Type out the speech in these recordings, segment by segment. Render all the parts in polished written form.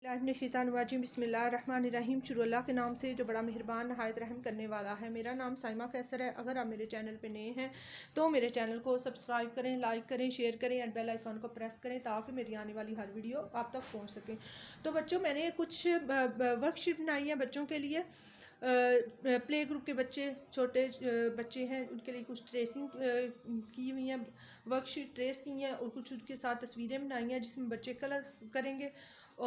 बिस्मिल्लाहिर्रहमानिर्रहीम बिस्मिल्लाहिर्रहमानिर्रहीम शुरू अल्लाह के नाम से जो बड़ा मेहरबान नहायत रहम करने वाला है। मेरा नाम साइमा कैसर है। अगर आप मेरे चैनल पे नए हैं तो मेरे चैनल को सब्सक्राइब करें, लाइक करें, शेयर करें एंड बेल आइकन को प्रेस करें ताकि मेरी आने वाली हर वीडियो आप तक पहुंच सके। तो बच्चों, मैंने कुछ वर्कशीट बनाई है बच्चों के लिए। प्ले ग्रुप के बच्चे, छोटे बच्चे हैं, उनके लिए कुछ ट्रेसिंग की हुई हैं, वर्कशीट ट्रेस की हैं और कुछ उनके साथ तस्वीरें बनाई हैं जिसमें बच्चे कलर करेंगे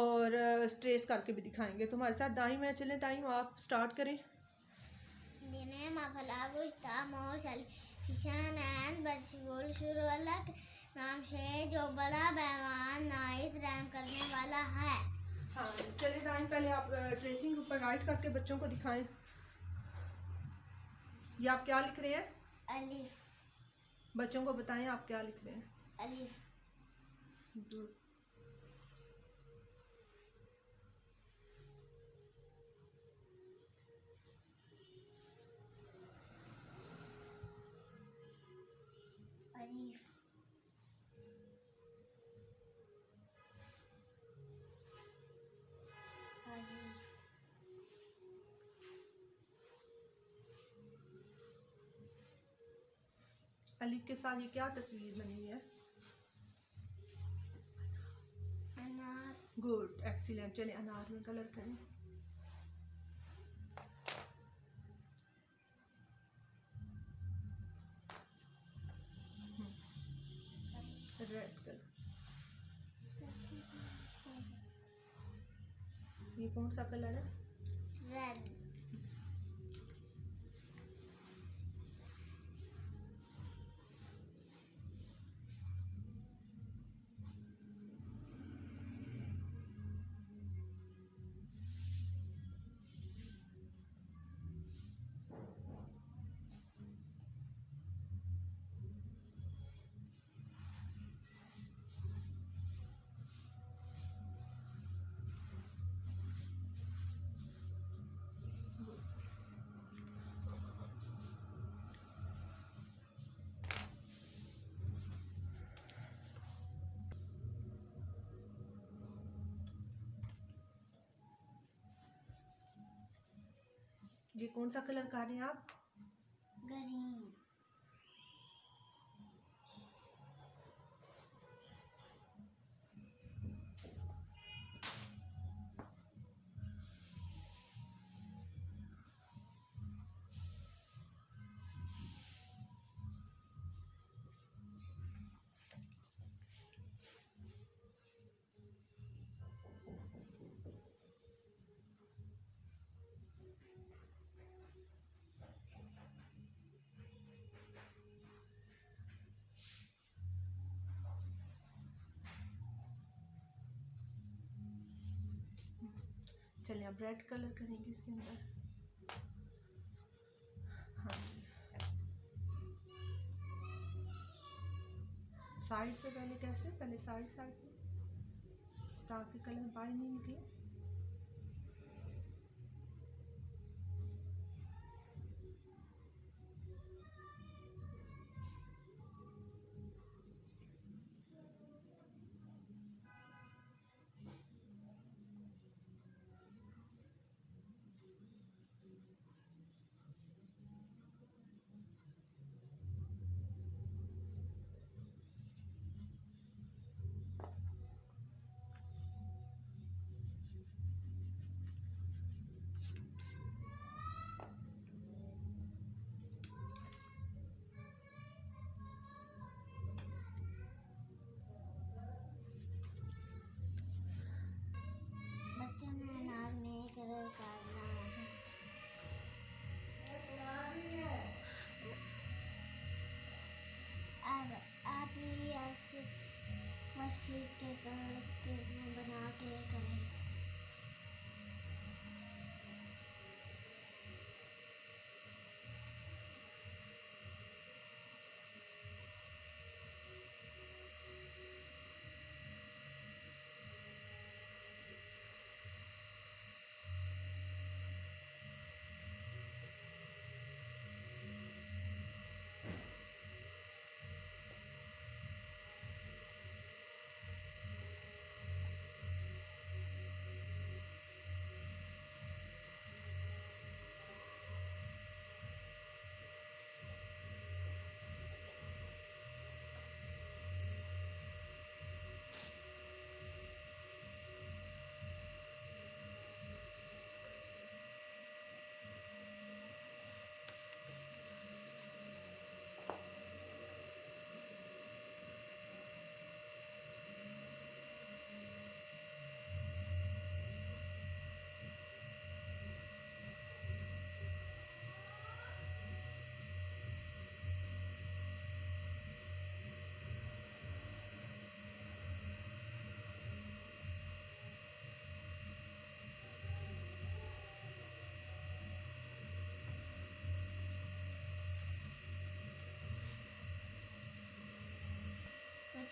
और ट्रेस करके भी दिखाएंगे। तो हमारे साथ दाइम है, चलें दाइम आप स्टार्ट करें। शुरू अल्लाह के नाम से जो बड़ा बेमान नाइत रहम करने वाला है। हाँ चलिए दाइम, पहले आप ट्रेसिंग ऊपर राइट करके बच्चों को दिखाएं। ये आप क्या लिख रहे हैं? अलिफ। बच्चों को बताएं आप क्या लिख रहे हैं। अलिफ। गुड। अलिफ। अलिफ के साथ ये क्या तस्वीर बनी हुई है? अनार। Good, excellent. चलिए अनार में कलर करें। Red colour. ये कौन सा कलर है? रेड। ये कौन सा कलर कर रहे हैं आप? ग्रीन। चलिए आप रेड कलर करेंगे इसके अंदर। हाँ, साइड पे पहले कैसे? पहले साइड साइड में ताकि कलर बाहर नहीं निकले। बच्चों ने अनार में कलर करना है। अब आप भी ऐसे मस्जिद के कलर के बना के करें।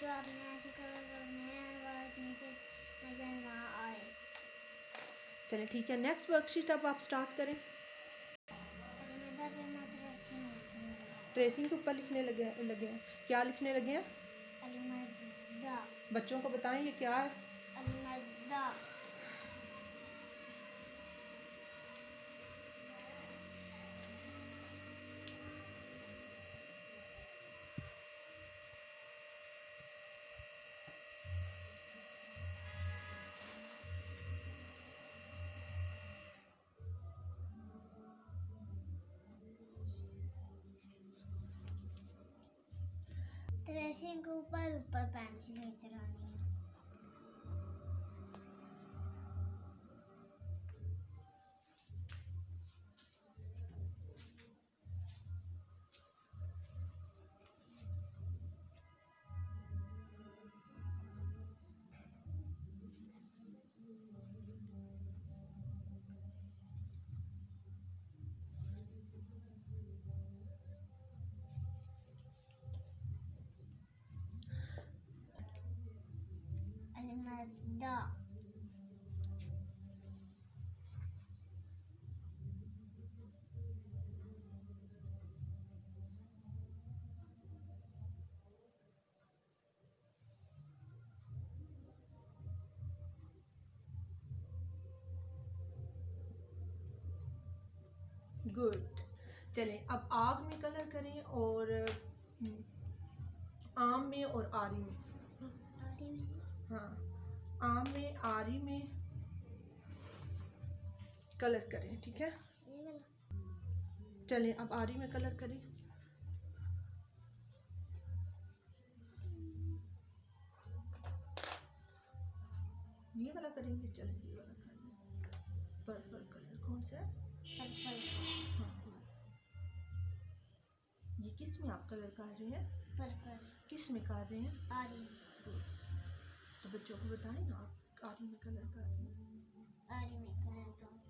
जो आपने ऐसे कलर करने हैं वो नीचे नजर ना आए। चलें ठीक है, नेक्स्ट वर्कशीट अब आप स्टार्ट करें। अलमीरा पे मैं ट्रेसिंग लिखने लगा। ट्रेसिंग के ऊपर लिखने लगे हैं। क्या लिखने लगे हैं? अलमीरा। बच्चों को बताएं ये क्या है। अलमीरा। ट्रेसिंग के ऊपर ऊपर पेंसिल चलानी है। अलमीरा। गुड। चलें अब आग में कलर करें और आम में और आरी में। हाँ, आम में आरी में कलर करें, ठीक है। चलें अब आरी में कलर करें। ये वाला करेंगे। चलें ये वाला करेंगे। पर्पल कलर कौन सा है? पर्पल। हाँ, ये किस में आप कलर कर रहे हैं? पर्पल। किस में कर रहे हैं? आरी। तो बच्चों को बताएं ना, आप आरी में कलर कर रहे हैं। आरी में कलर करूंगी।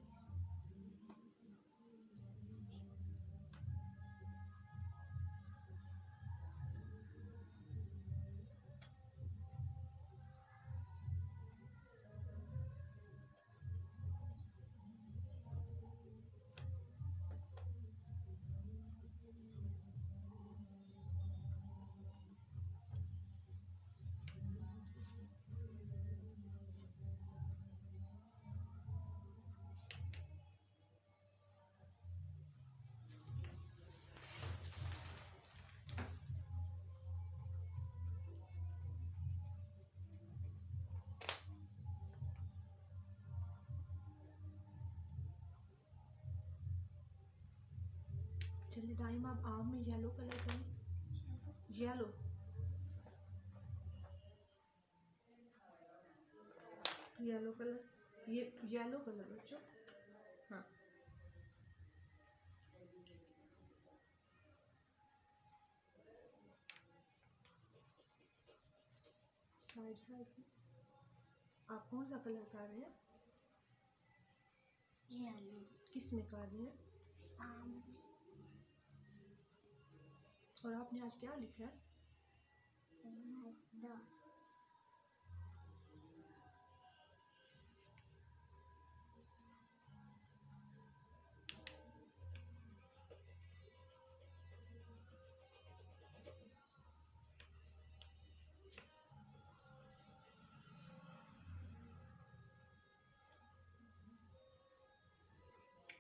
चलिए दाइम आप आम में येलो कलर करें। येलो। येलो कलर, ये येलो कलर बच्चों। हाँ, राइट साइड में आप कौन सा कलर कर रहे हैं? येलो। किस में कर रहे हैं? आम में। और आपने आज क्या लिखा है? अलमीरा।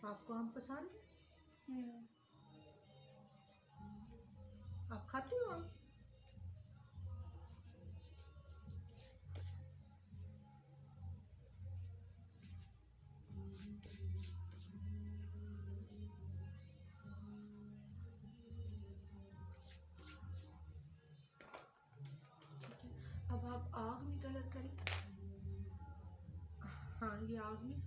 आपको आम पसंद है? आप खाते हो आम? अब आप आग में कलर करें। हाँ, ये आग में।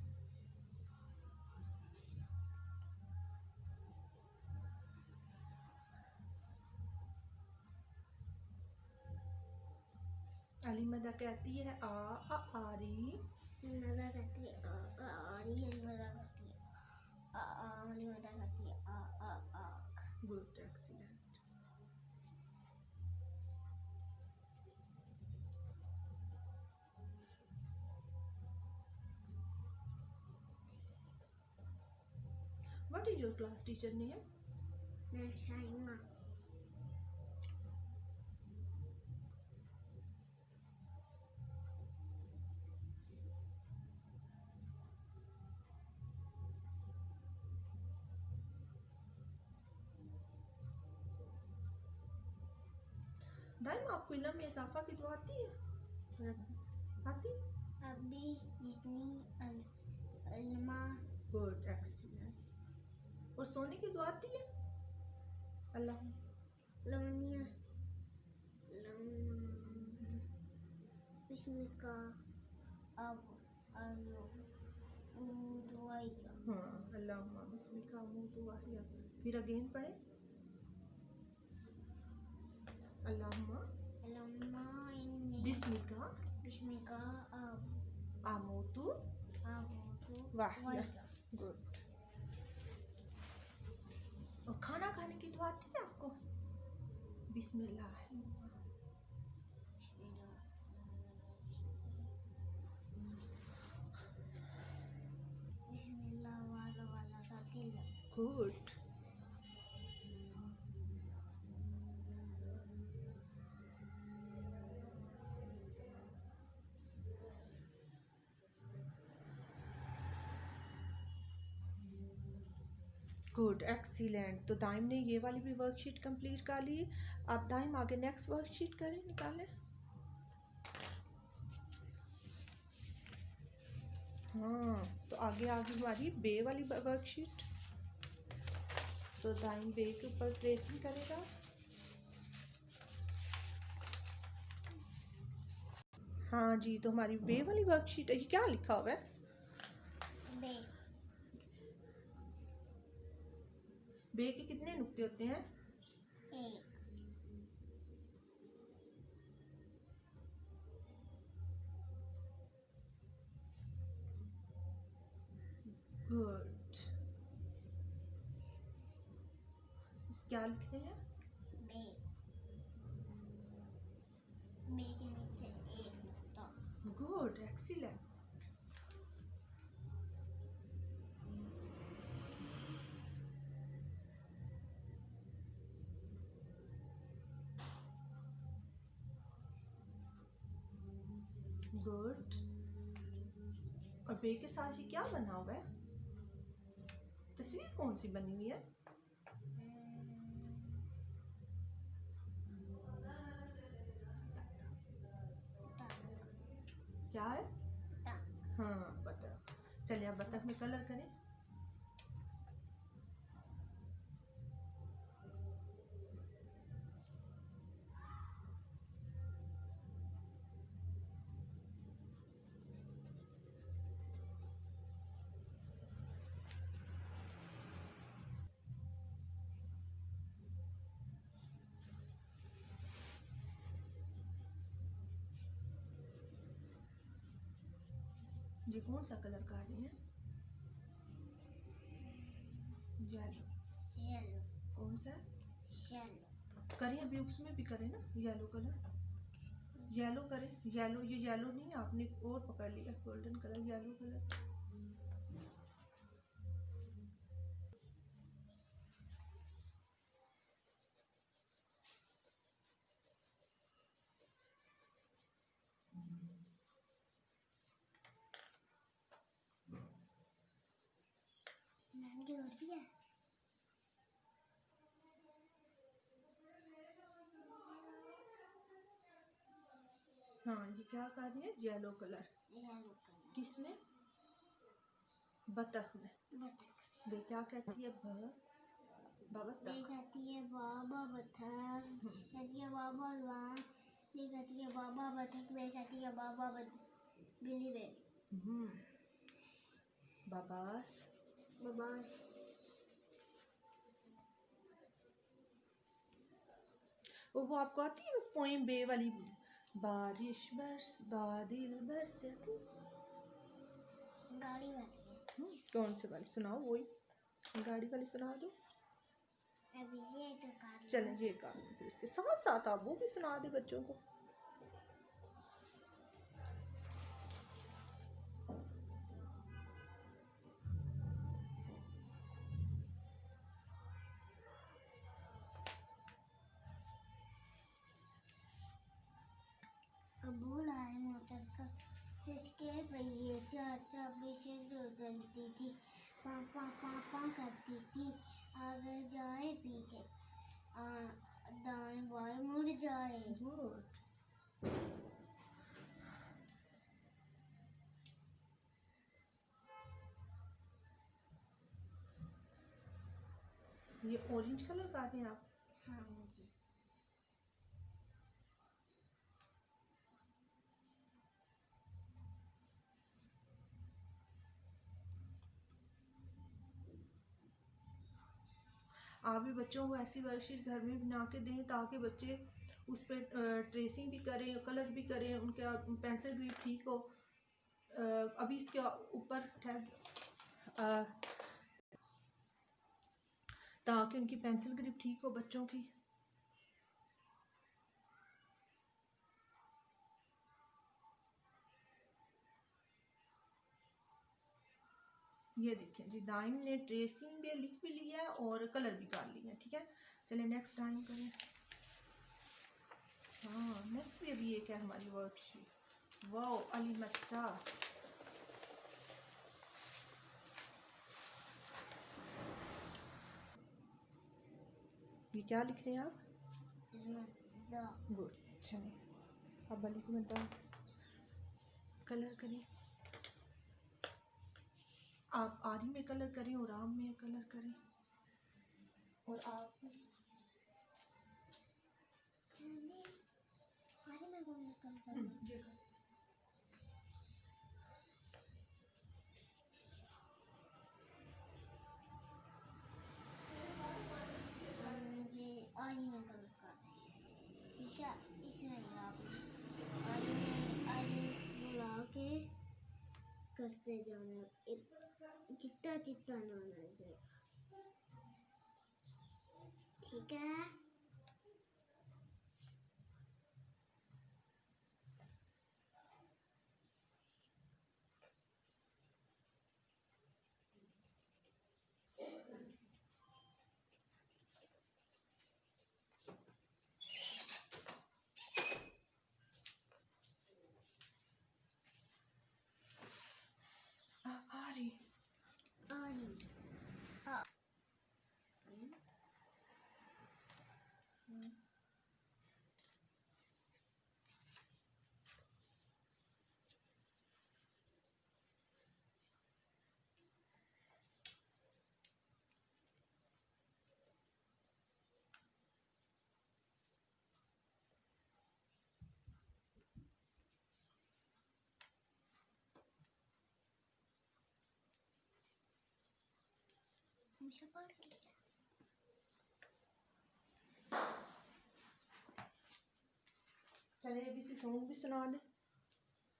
अलीमदा कहती है आरी। मजा करती है आरी। मजा करती है मजा करती है आ। Good, excellent. What is your class teacher name? मैं शाइमा। दाइम आपको इल्म में इजाफा की दुआ आती है? आती? अभी जितनी अल्मा गुड, एक्सीलेंट। और सोने की दुआ आती है? अल्लाह लमनिया बिस्मिका अब आलो दुआइया। हाँ, अल्लाहुम्मा बिस्मिका अमूतु व अहया। फिर अगेन पढ़े, अल्लाहुम्मा लम्मा इन्नी बिस्मिका बिस्मिका अब अमूतु आबोतु व अहया। गुड। और खाना खाने की दुआ आती है आपको? बिस्मिल्लाह। बिस्मिल्लाह वाला वाला का दिल। गुड। Good, excellent. तो दाइम ने ये वाली भी वर्कशीट कंप्लीट कर ली। अब दाइम आगे नेक्स्ट वर्कशीट करें, निकालें। हाँ, तो आगे आगे हमारी बे वाली वर्कशीट। तो दाइम बे के ऊपर ट्रेसिंग करेगा। हाँ जी, तो हमारी बे वाली वर्कशीट है। ये क्या लिखा हुआ है? बे बे के कितने नुक्ते होते हैं? एक गुड। क्या लिख रहे हैं? बे बे के नीचे एक नुक्ता। Good, excellent. गुड। और बे के साथ ये क्या बना हुआ है? तस्वीर कौन सी बनी हुई है? क्या है? बतख। हाँ, बतख। चलिए आप बतख में कलर करें। ये कौन सा कलर कर रहे हैं? येलो। येलो कौन सा? येलो करें अभी, उसमें भी करें ना येलो कलर। येलो करें। येलो, ये येलो नहीं, आपने और पकड़ लिया। Golden colour, yellow colour. नाम जो होती है। हाँ, ये क्या कर रही है? Yellow colour. येलो कलर किसमें? बतख में। बतख। बे क्या कहती है? बतख। ये कहती है बाबा बतख। कहती है बाबा लॉन। ये कहती है बाबा बतख। वे कहती है बाबा बिली बेल। बाबास। बबास। वो आपको आती है पोइम बे वाली? बारिश बरस बादल बरसे आती है? गाड़ी वाली है। कौन सी वाली सुनाओ? वही गाड़ी वाली सुना दो। अभी ये तो कर चलें, ये गा लो। फिर इसके साथ साथ आप वो भी सुना दे बच्चों को। चलती थी, पापा पापा करती थी, आगे जाए पीछे दाएं बाएं मुड़ जाए। गुड। ये ऑरेंज कलर पाते हैं आप? हाँ जी। आप भी बच्चों को ऐसी वर्कशीट घर में बना के दें ताकि बच्चे उस पर ट्रेसिंग भी करें, कलर भी करें, उनका पेंसिल भी ठीक हो। अभी इसके ऊपर ताकि उनकी पेंसिल ग्रिप ठीक हो बच्चों की। ये देखें जी, दाइम ने ट्रेसिंग भी लिख भी लिया है और कलर भी कर लिया है। ठीक है, चलिए नेक्स्ट दाइम करें। हाँ, नेक्स्ट भी अभी एक है हमारी वर्कशीट। वाओ, अली मट्टा। ये क्या लिख रहे हैं आप? गुड, चलिए अब अली को बताओ कलर करें। आप आरी में कलर करें और आम में कलर करें, और आप ये करें। ये आरी में कलर कर रहे हैं, ठीक है। इसमें आप आरी बुला के करते जाना, चिट्टा चिट्टा ना होना चाहिए, ठीक है। आरी आरी हाँ। मुझे पढ़ के चलिए अभी से सॉन्ग भी सुना दें।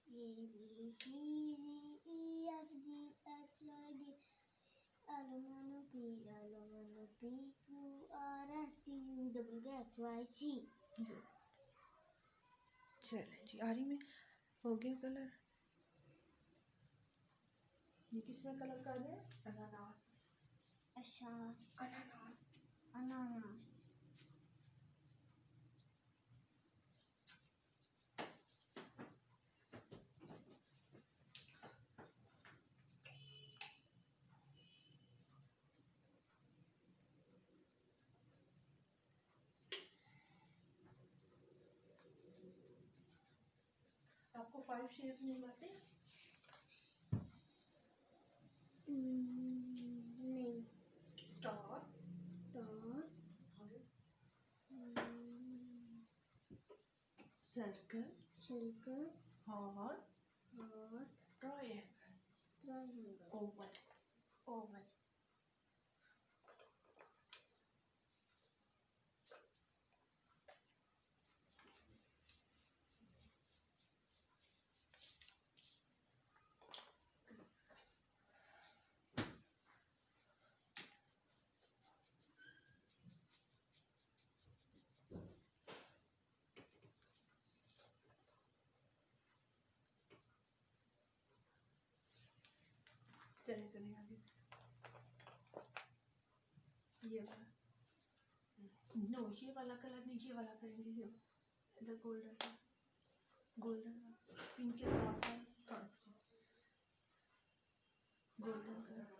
A B C D E F G H I J L M N O P L M N O P Q R S T U W X Y Z। चले जी, आरी में हो गया कलर। ये किसमें कलर कर रहे हैं? अनानास। अच्छा, अनानास। अनानास। आपको 5 शेप नहीं आते? नहीं। Star, star, circle, circle, heart, heart, triangle, triangle, Oval. Oval. चले करें आगे। ये वाला नो, ये वाला कलर नहीं, ये वाला करेंगे। ये इधर गोल्डन, गोल्डन पिंक के साथ है। हाँ, गोल्डन कलर।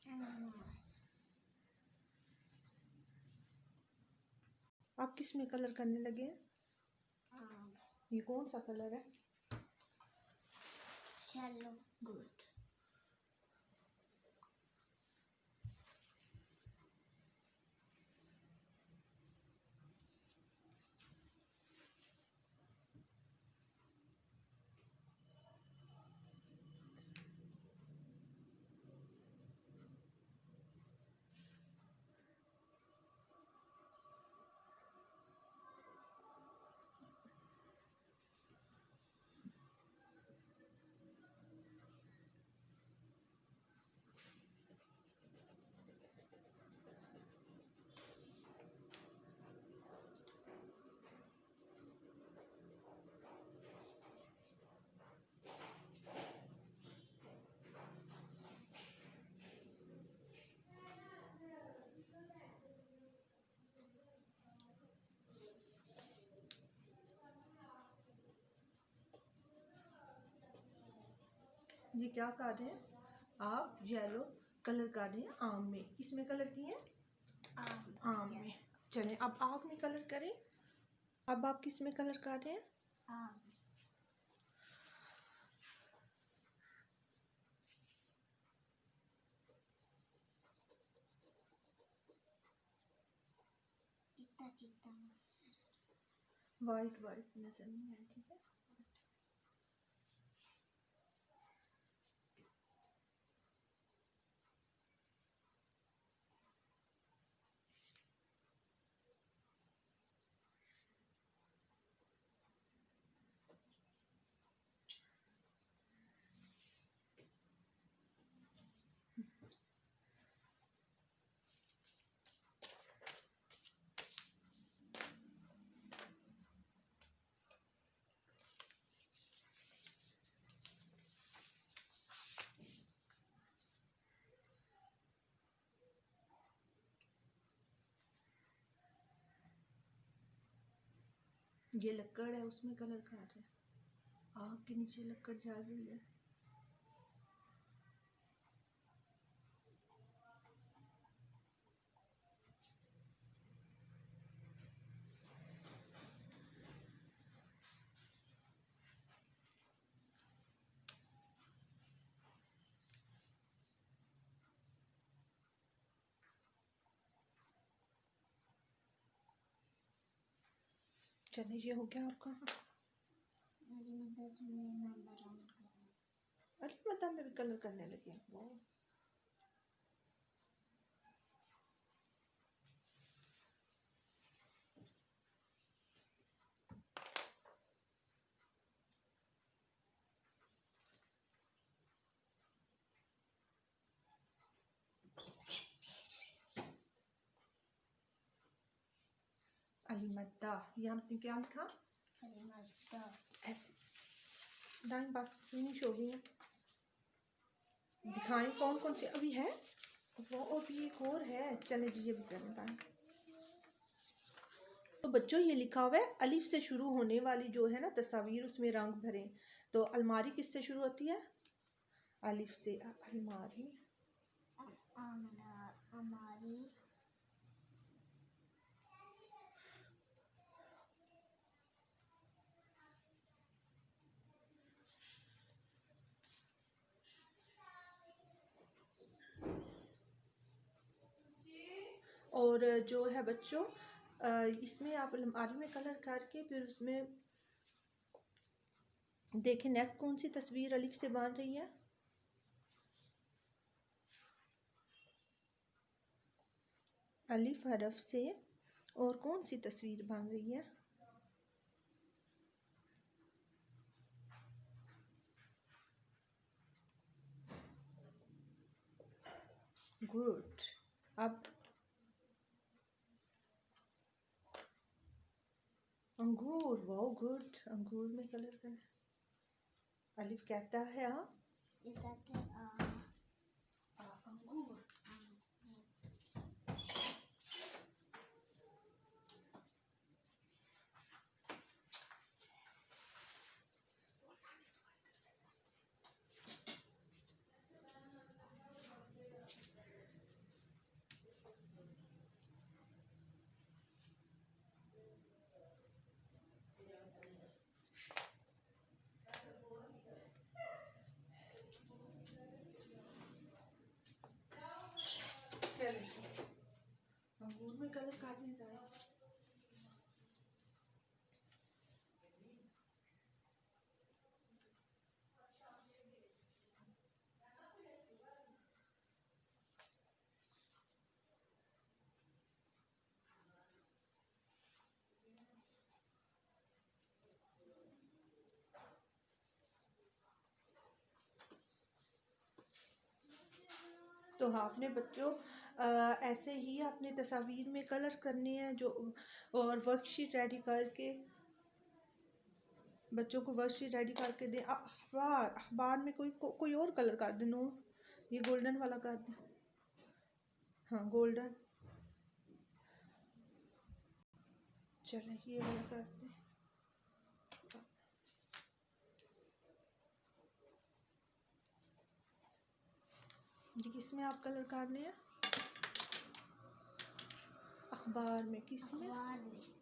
अनानास। आप किस में कलर करने लगे हैं? आम। ये कौन सा कलर है? चलो गुड। ये क्या कर रहे हैं आप? येलो कलर कर रहे हैं आम में। किसमें कलर किए हैं? आम में। चलें अब आग में कलर करें। अब आप किस में कलर कर रहे हैं? आम। चिट्टा चिट्टा। वाइट वाइट नजर नहीं आए, ठीक है। ये लकड़ है, उसमें कलर कर रहे हैं। आग के नीचे लकड़ जल रही है। चलिए ये हो गया आपका। मेरी मदद में नंबर ऑन करना। अरे बता, मेरे कलर करने लगे हैं वो। अलीमद्दा, ये हमने क्या लिखा? अलीमद्दा। ऐसे दाएं बस फिनिश हो गई है। दिखाएं कौन कौन से अभी है वो, और भी एक और है। चले जी ये भी करने दाएं। तो बच्चों ये लिखा हुआ है अलिफ से शुरू होने वाली जो है ना तस्वीर, उसमें रंग भरें। तो अलमारी किससे शुरू होती है? अलिफ से। अलमारी। हमारी। और जो है बच्चों इसमें आप अलमारी में कलर करके फिर उसमें देखें नेक्स्ट कौन सी तस्वीर अलिफ से बन रही है। अलिफ हरफ से और कौन सी तस्वीर बन रही है। गुड। अब अंगूर, वाओ गुड, अंगूर में कलर करना। अलिफ कहता है अंगूर। अंगूर में कलर काटने का है। तो आपने बच्चों ऐसे ही अपने तस्वीर में कलर करने हैं जो, और वर्कशीट रेडी करके बच्चों को वर्कशीट रेडी करके दें। अखबार में कोई और कलर कर दें। नो, ये गोल्डन वाला कर दें। हाँ गोल्डन, चलें ये वाला कर दें। जी किसमें आप कलर करने हैं। अखबार में, किसमें। अखबार में